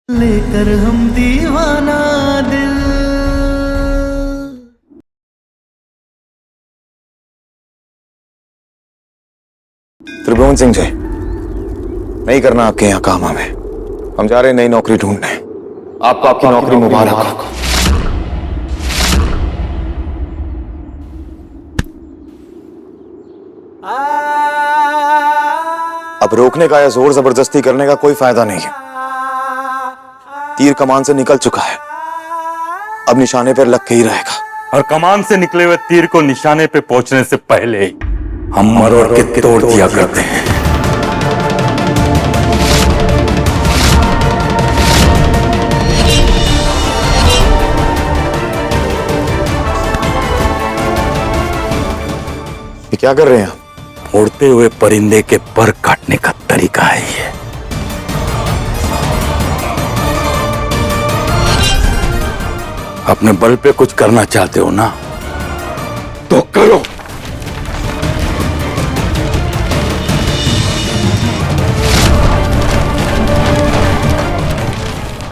लेकर हम दीवाना दिल। त्रिभुवन सिंह जी, नहीं करना आपके यहाँ काम हमें। हम जा रहे हैं नई नौकरी ढूंढने। आपको आपकी नौकरी मुबारक हो। अब रोकने का या जोर जबरदस्ती करने का कोई फायदा नहीं है। तीर कमान से निकल चुका है, अब निशाने पर लग के ही रहेगा। और कमान से निकले हुए तीर को निशाने पे पहुंचने से पहले हम मरोड़ के तोड़ दिया करते हैं। ये क्या कर रहे हैं आप? उड़ते हुए परिंदे के पर काटने का तरीका है ये। अपने बल पे कुछ करना चाहते हो ना, तो करो।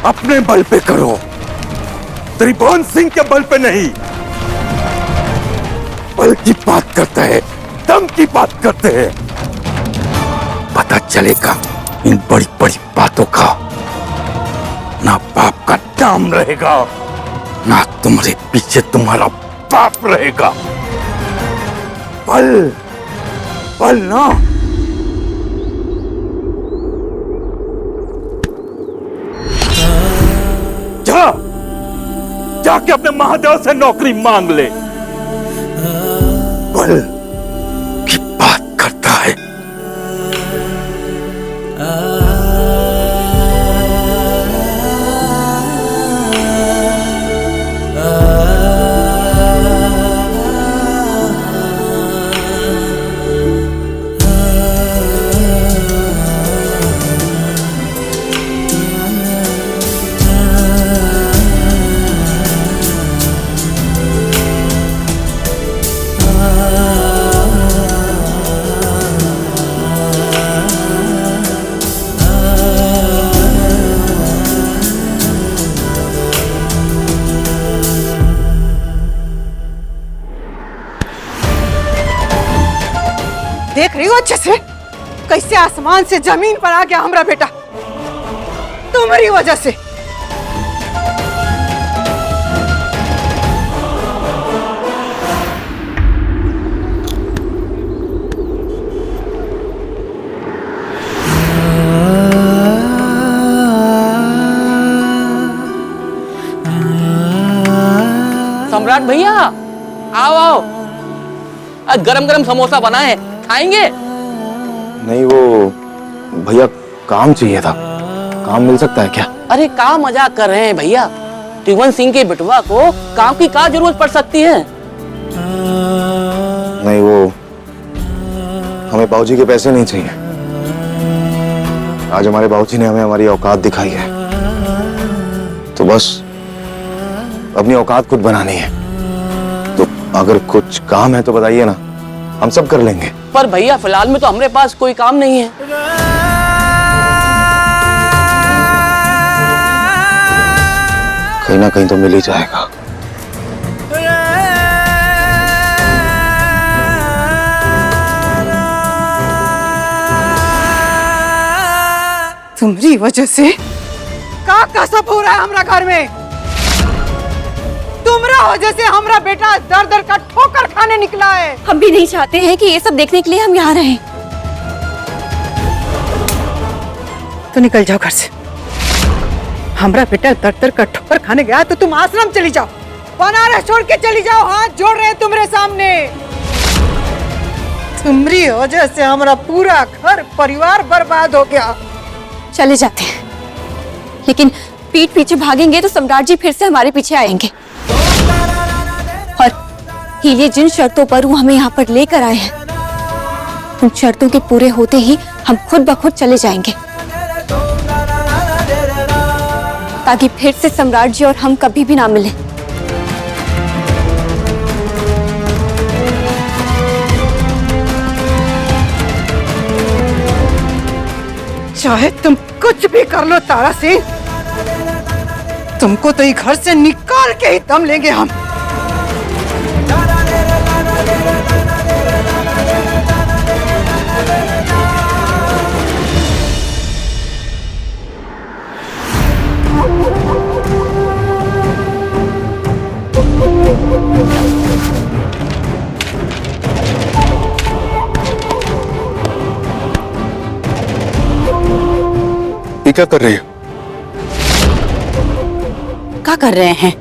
अपने बल पे करो, त्रिभुवन सिंह के बल पे नहीं। बल की बात करते हैं, दम की बात करते हैं। पता चलेगा इन बड़ी बड़ी बातों का ना बाप का नाम रहेगा, ना तुम्हारे पीछे तुम्हारा बाप रहेगा। बल बल ना। जा जाके अपने महादेव से नौकरी मांग ले। बल की बात करता है। देख रही हो अच्छे से कैसे आसमान से जमीन पर आ गया हमारा बेटा, तुम्हारी वजह से। सम्राट भैया आओ आओ, गरम गरम समोसा बनाए, खाएंगे? नहीं, वो भैया काम चाहिए था। काम मिल सकता है क्या? अरे क्या मजाक कर रहे हैं भैया, त्रिभुवन सिंह के बिटवा को काम की क्या जरूरत पड़ सकती है? नहीं, वो हमें बाबूजी के पैसे नहीं चाहिए। आज हमारे बाबूजी ने हमें हमारी औकात दिखाई है, तो बस अपनी औकात खुद बनानी है। तो अगर कुछ काम है तो बताइए ना, हम सब कर लेंगे। पर भैया फिलहाल में तो हमारे पास कोई काम नहीं है। कहीं ना कहीं तो मिल ही जाएगा। तुम्हारी वजह से का सब हो रहा है हमारा घर में। तुम्हारा वजह से हमारा बेटा दर दर का ठोकर खाने निकला है। हम भी नहीं चाहते हैं कि ये सब देखने के लिए हम यहाँ रहें। तो निकल जाओ घर से। हमारा बेटा दर दर का ठोकर खाने गया तो तुम आश्रम चली जाओ, बनारस छोड़ के चली जाओ। हाथ जोड़ रहे हैं तुम्हारे सामने। तुम्हारी वजह से हमारा पूरा घर परिवार बर्बाद हो गया। चले जाते हैं, लेकिन पीठ पीछे भागेंगे तो सम्राट जी फिर से हमारे पीछे आएंगे। और ये जिन शर्तों पर वो हमें यहाँ पर लेकर आए हैं, उन शर्तों के पूरे होते ही हम खुद ब खुद चले जाएंगे, ताकि फिर से सम्राट जी और हम कभी भी ना मिलें। चाहे तुम कुछ भी कर लो तारा सिंह, तुमको तो ये घर से निकाल के ही दम लेंगे हम। ये क्या कर रही हो? क्या कर रहे हैं?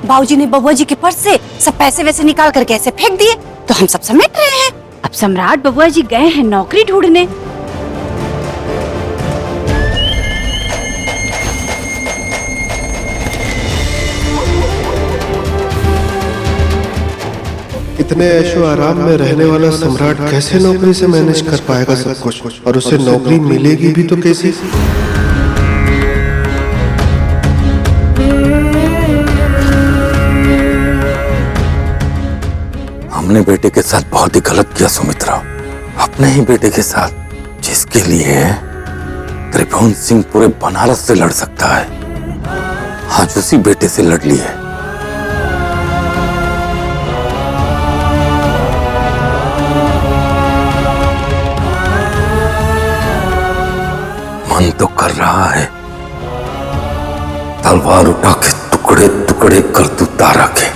बाबूजी ने बबुआ जी के पर्स से सब पैसे वैसे निकाल कर कैसे फेंक दिए, तो हम सब समेट रहे हैं। अब सम्राट बबुआ जी गए हैं नौकरी ढूंढने। इतने ऐशो आराम में रहने वाला सम्राट कैसे नौकरी से मैनेज कर पाएगा सब कुछ, और उसे नौकरी मिलेगी भी तो कैसे? हमने बेटे के साथ बहुत ही गलत किया सुमित्रा। अपने ही बेटे के साथ, जिसके लिए त्रिभुवन सिंह पूरे बनारस से लड़ सकता है, आज उसी बेटे से लड़ ली है। मन तो कर रहा है तलवार उठा के टुकड़े टुकड़े कर दूं तारा के।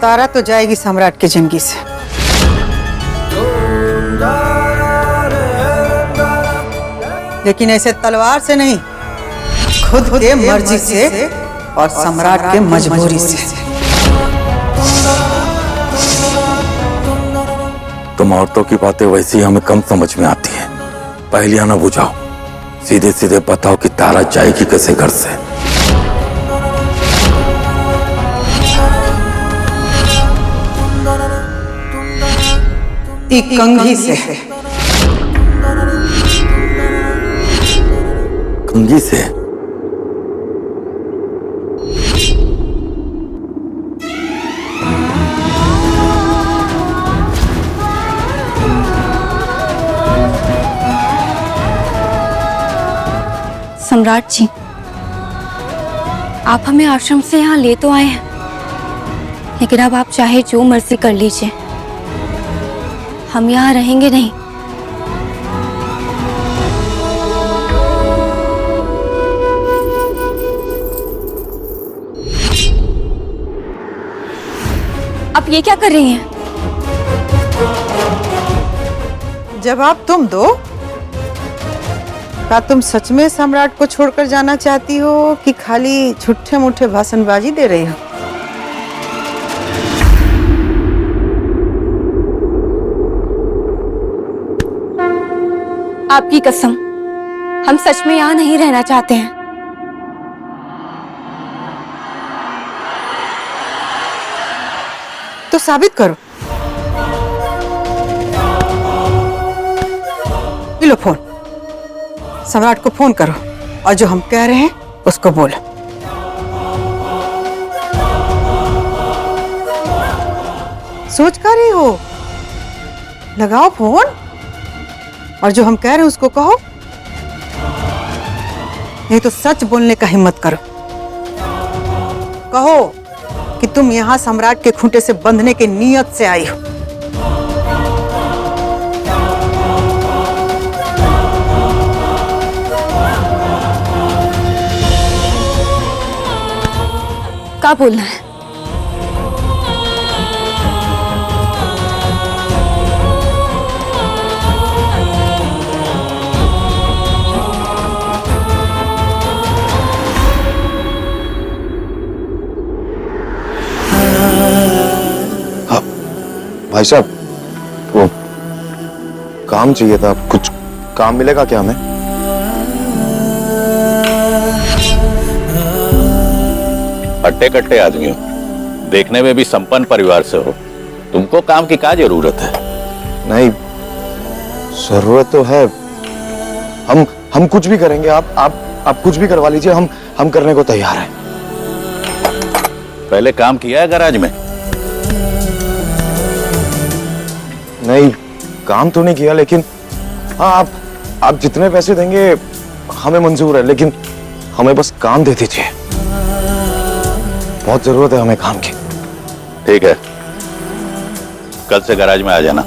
तारा तो जाएगी सम्राट की जिंदगी से, लेकिन ऐसे तलवार से नहीं, खुद के मर्जी से और सम्राट के मजबूरी से। तुम औरतों की बातें वैसे ही हमें कम समझ में आती हैं। पहलियां ना बुझाओ, सीधे सीधे बताओ कि तारा जाएगी कैसे घर से। एक कंघी से। कंघी से? सम्राट जी, आप हमें आश्रम से यहाँ ले तो आए हैं, लेकिन अब आप चाहे जो मर्जी कर लीजिए, हम यहाँ रहेंगे नहीं। आप ये क्या कर रही हैं? जवाब तुम दो। क्या तुम सच में सम्राट को छोड़कर जाना चाहती हो कि खाली झूठे मूठे भाषणबाजी दे रही हो? आपकी कसम, हम सच में यहाँ नहीं रहना चाहते हैं। तो साबित करो। ये लो फोन, सम्राट को फोन करो और जो हम कह रहे हैं उसको बोलो। सोच कर रही हो? लगाओ फोन और जो हम कह रहे हैं उसको कहो, नहीं तो सच बोलने का हिम्मत करो। कहो कि तुम यहां सम्राट के खूंटे से बंधने की नीयत से आई हो। क्या बोलना है? भाई साहब, वो काम चाहिए था। कुछ काम मिलेगा क्या हमें? हट्टे कट्टे आदमी हो, देखने में भी संपन्न परिवार से हो, तुमको काम की क्या जरूरत है? नहीं, जरूरत तो है। हम कुछ भी करेंगे। आप कुछ भी करवा लीजिए, हम करने को तैयार हैं। पहले काम किया है गैराज में? नहीं, काम तो नहीं किया, लेकिन हाँ, आप जितने पैसे देंगे हमें मंजूर है, लेकिन हमें बस काम दे दीजिए। बहुत जरूरत है हमें काम की। ठीक है, कल से गैराज में आ जाना।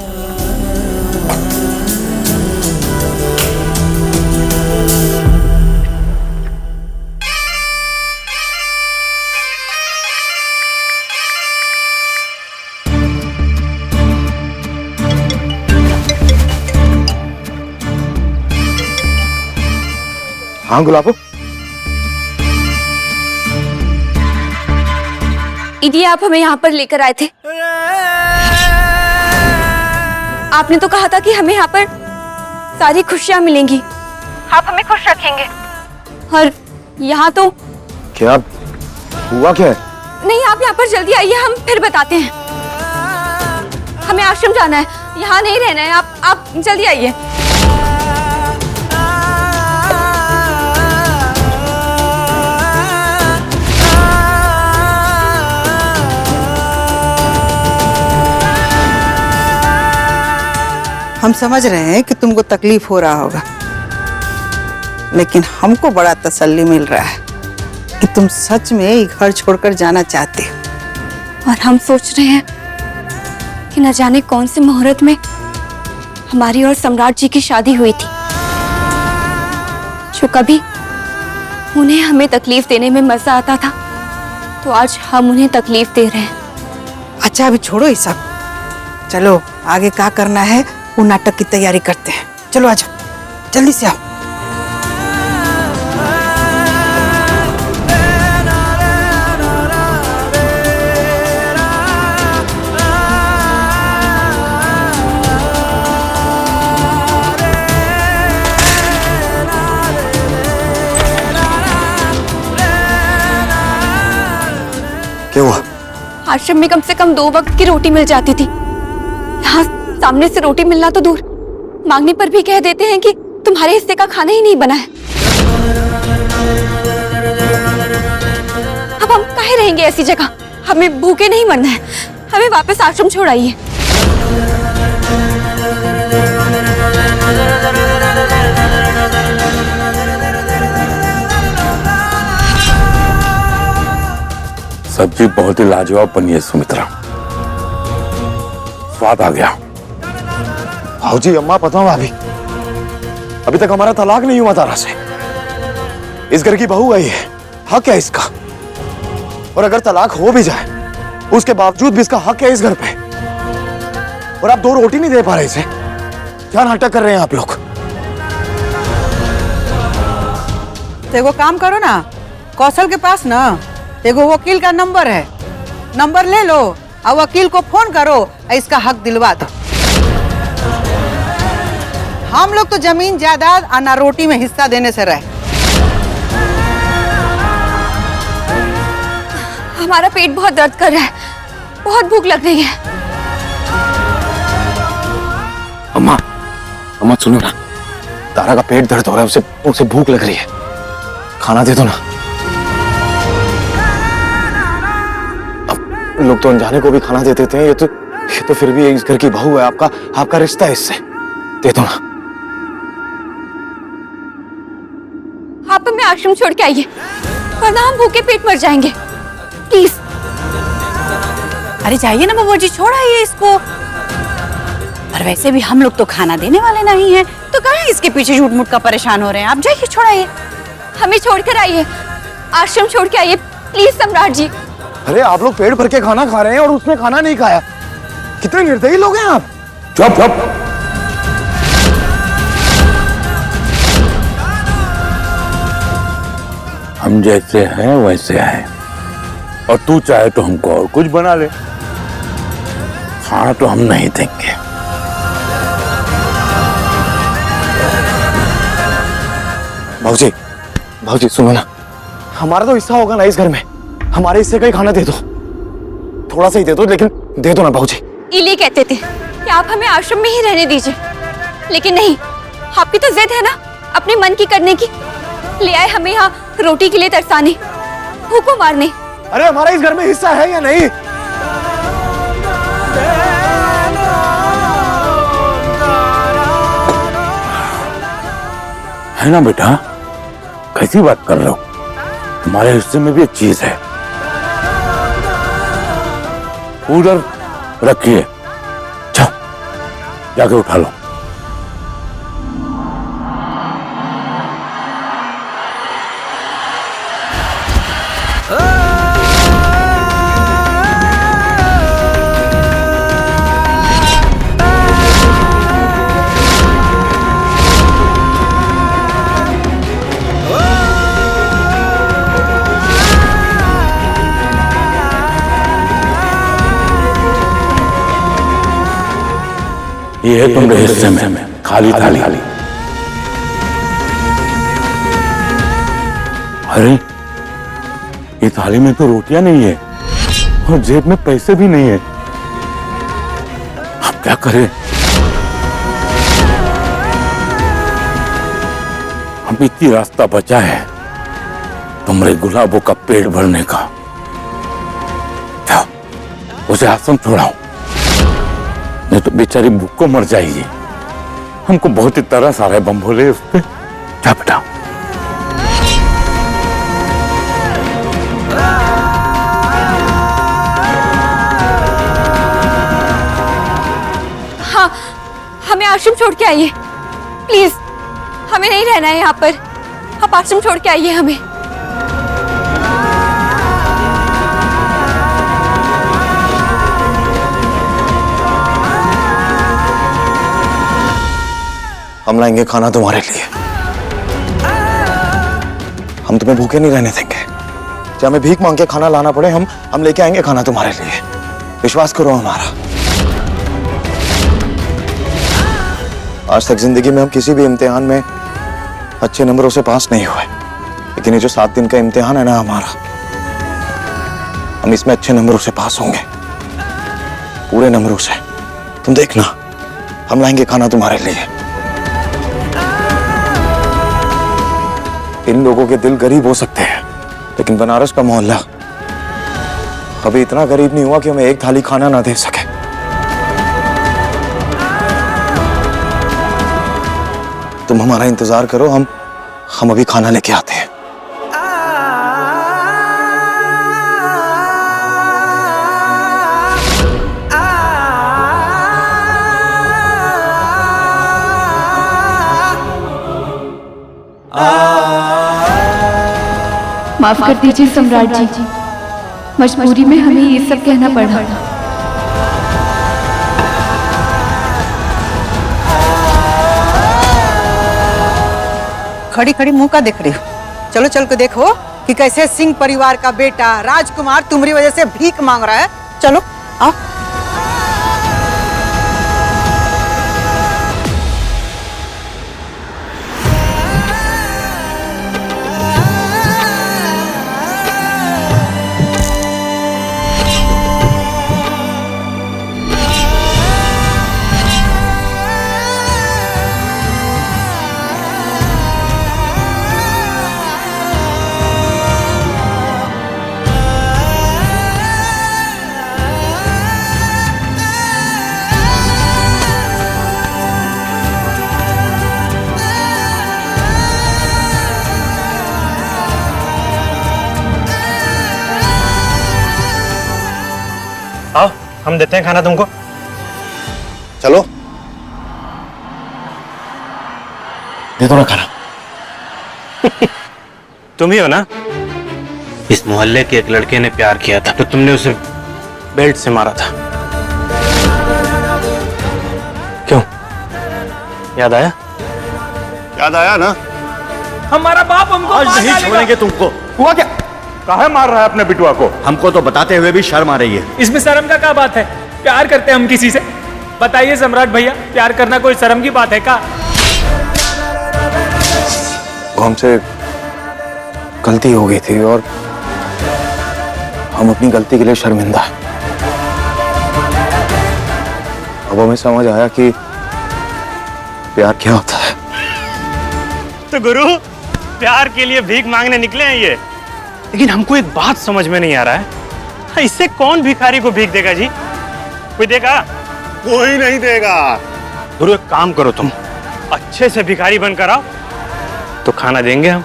हाँ गुलाबो, दीदी आप हमें यहाँ पर लेकर आए थे। आपने तो कहा था कि हमें यहाँ पर सारी खुशियाँ मिलेंगी, आप हमें खुश रखेंगे, और यहाँ तो क्या हुआ क्या है? नहीं। आप यहाँ पर जल्दी आइए, हम फिर बताते हैं। हमें आश्रम जाना है, यहाँ नहीं रहना है। आप जल्दी आइए। हम समझ रहे हैं कि तुमको तकलीफ हो रहा होगा, लेकिन हमको बड़ा तसल्ली मिल रहा है कि तुम सच में ये घर छोड़कर जाना चाहते हो। और हम सोच रहे हैं कि न जाने कौन से मुहूर्त में हमारी और सम्राट जी की शादी हुई थी, जो कभी उन्हें हमें तकलीफ देने में मजा आता था, तो आज हम उन्हें तकलीफ दे रहे हैं। अच्छा अभी छोड़ो ये सब, चलो आगे क्या करना है वो नाटक की तैयारी करते हैं। चलो आ जाओ, जल्दी से आओ। क्या हुआ? आश्रम में कम से कम 2 वक्त की रोटी मिल जाती थी, यहाँ सामने से रोटी मिलना तो दूर, मांगने पर भी कह देते हैं कि तुम्हारे हिस्से का खाना ही नहीं बना है। अब हम काहे रहेंगे ऐसी जगह? हमें भूखे नहीं मरना है, हमें वापस आश्रम छोड़ाइए। सब्जी बहुत ही लाजवाब बनी है सुमित्रा, स्वाद आ गया। भाऊजी, अम्मा, पता हो भाभी, अभी तक हमारा तलाक नहीं हुआ तारा से। इस घर की बहू है ये, हक है इसका। और अगर तलाक हो भी जाए उसके बावजूद भी इसका हक है इस घर पे। और आप 2 रोटी नहीं दे पा रहे इसे। क्या नाटक कर रहे हैं आप लोग? देखो काम करो ना, कौशल के पास ना देखो वकील का नंबर है, नंबर ले लो और वकील को फोन करो और इसका हक दिलवा दो। हम लोग तो जमीन जायदाद और ना रोटी में हिस्सा देने से रहे। हमारा पेट बहुत दर्द कर रहा है, बहुत भूख लग रही है। अम्मा, अम्मा सुनो ना, तारा का पेट दर्द हो रहा है, उसे भूख लग रही है, खाना दे दो ना। अब लोग तो अनजाने को भी खाना दे देते हैं, ये तो फिर भी इस घर की बहू है, आपका रिश्ता है इससे, दे दो ना। आप हमें आश्रम छोड़ के आइए, वरना हम भूखे पेट मर जाएंगे, प्लीज। अरे जाइए ना बबुआ जी, छोड़ आइए इसको। पर वैसे भी हम लोग तो खाना देने वाले नहीं हैं, तो कहाँ इसके पीछे झूठ मूठ का परेशान हो रहे हैं। आप जाइए, छोड़ आइए। हमें छोड़कर आइए, आश्रम छोड़ के आइए प्लीज सम्राट जी। अरे आप लोग पेट भर के खाना खा रहे हैं और उसने खाना नहीं खाया, कितने निर्दयी लोग हैं आप। चुप चुप। हम जैसे हैं वैसे हैं, और तू चाहे तो हमको और कुछ बना ले, खाना तो हम नहीं देंगे। भाऊजी, भाऊजी सुनो ना, हमारा तो हिस्सा होगा ना इस घर में, हमारे हिस्से का ही खाना दे दो, थोड़ा सा ही दे दो, लेकिन दे दो ना भाऊजी। इली कहते थे कि आप हमें आश्रम में ही रहने दीजिए, लेकिन नहीं, आपकी तो जिद है ना अपने मन की करने की। ले आए हमें यहाँ रोटी के लिए तरसाने, भूखों मारने। अरे हमारा इस घर में हिस्सा है या नहीं? है ना बेटा? कैसी बात कर रहे हो? हमारे हिस्से में भी एक चीज है। उधर रखिए, जाओ जाके उठा लो। ये है तुम्हारे हिस्से में खाली थाली। अरे ये थाली में तो रोटियां नहीं है और जेब में पैसे भी नहीं है। अब क्या करें? अब इतनी रास्ता बचा है तुम्हारे गुलाबों का पेट भरने का। जाओ उसे आश्रम छोड़ाओ, नहीं तो बेचारी भूख को मर जाएगी। हमको बहुत ही तरस आ रहा है बम भोले उस पे। क्या बेटा? हाँ, हमें आश्रम छोड़ के आइए प्लीज। हमें नहीं रहना है यहाँ पर, आप आश्रम छोड़ के आइए हमें। हम लाएंगे खाना तुम्हारे लिए। हम तुम्हें भूखे नहीं रहने देंगे। चाहे हमें भीख मांग के खाना लाना पड़े, हम लेके आएंगे खाना तुम्हारे लिए। विश्वास करो हमारा। आज तक जिंदगी में हम किसी भी इम्तिहान में अच्छे नंबरों से पास नहीं हुए, लेकिन ये जो 7 दिन का इम्तिहान है ना हमारा, हम इसमें अच्छे नंबरों से पास होंगे, पूरे नंबरों से। तुम देखना, हम लाएंगे खाना तुम्हारे लिए। इन लोगों के दिल गरीब हो सकते हैं, लेकिन बनारस का मोहल्ला अभी इतना गरीब नहीं हुआ कि हमें एक थाली खाना ना दे सके। तुम हमारा इंतजार करो, हम अभी खाना लेके आते हैं। माफ कर दीजिए सम्राट जी, मजबूरी में हमें ये सब कहना पड़ा। खड़ी खड़ी मुंह का देख रही हो? चलो चल के देखो कि कैसे सिंह परिवार का बेटा राजकुमार तुम्हारी वजह से भीख मांग रहा है। चलो आओ। आओ, हम देते हैं खाना तुमको। चलो दे दो ना खाना। तुम ही हो ना? इस मोहल्ले के एक लड़के ने प्यार किया था, तो तुमने उसे बेल्ट से मारा था। क्यों? याद आया? याद आया ना? हमारा बाप हमको आज नहीं छोड़ेंगे तुमको। हुआ क्या? काहे मार रहा है अपने बिटुआ को? हमको तो बताते हुए भी शर्म आ रही है। इसमें शर्म का क्या बात है? प्यार करते हैं हम किसी से? बताइए सम्राट भैया, प्यार करना कोई शर्म की बात है क्या? हमसे गलती हो गई थी और हम अपनी गलती के लिए शर्मिंदा हैं। अब हमें समझ आया कि प्यार क्या होता है। तो गुरु, प्यार के लिए भीख मांगने निकले हैं ये, लेकिन हमको एक बात समझ में नहीं आ रहा है, इससे कौन भिखारी को भीख देगा जी? कोई देगा? कोई नहीं देगा। गुरु एक काम करो, तुम अच्छे से भिखारी बनकर आओ, तो खाना देंगे हम।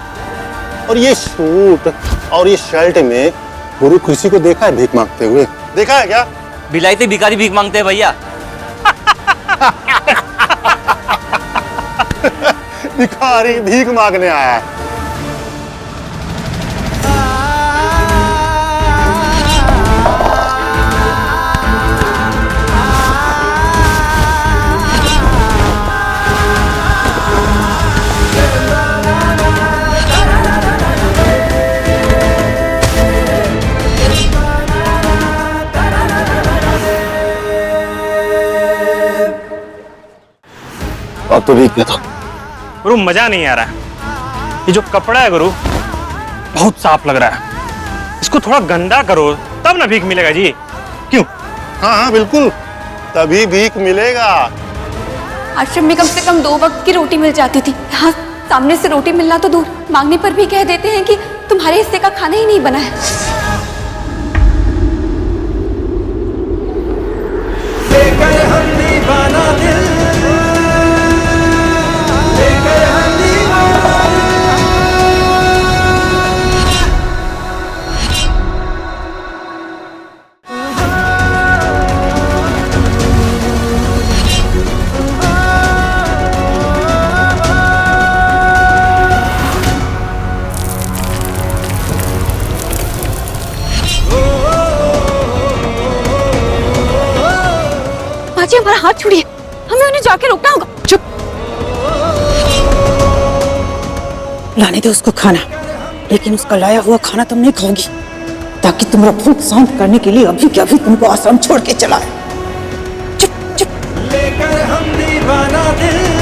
और ये सूट और ये शर्ट में गुरु किसी को देखा है भीख मांगते हुए? देखा है क्या? भिलाई से भिखारी भीख मांगते हैं भैया। भिखारी भीख मांगने आया है। अब तो भीख देता। गुरु मजा नहीं आ रहा है। ये जो कपड़ा है गुरु बहुत साफ लग रहा है, इसको थोड़ा गंदा करो तब ना भीख मिलेगा जी। क्यों? हाँ हाँ बिल्कुल, तभी भीख मिलेगा। आश्रम में कम से कम 2 वक्त की रोटी मिल जाती थी, यहाँ सामने से रोटी मिलना तो दूर, मांगने पर भी कह देते हैं कि तुम्हारे हिस्से का खाना ही नहीं बना है। जी हमारा हाथ छोड़िए, हमें उन्हें जाके रोकना होगा। चुप, लाने दो उसको खाना, लेकिन उसका लाया हुआ खाना तुम नहीं खाओगी, ताकि तुम्हारा भूख शांत करने के लिए अभी के अभी तुमको आश्रम छोड़ के चला है। चुप चुप। लेकर हम दीवाना दिल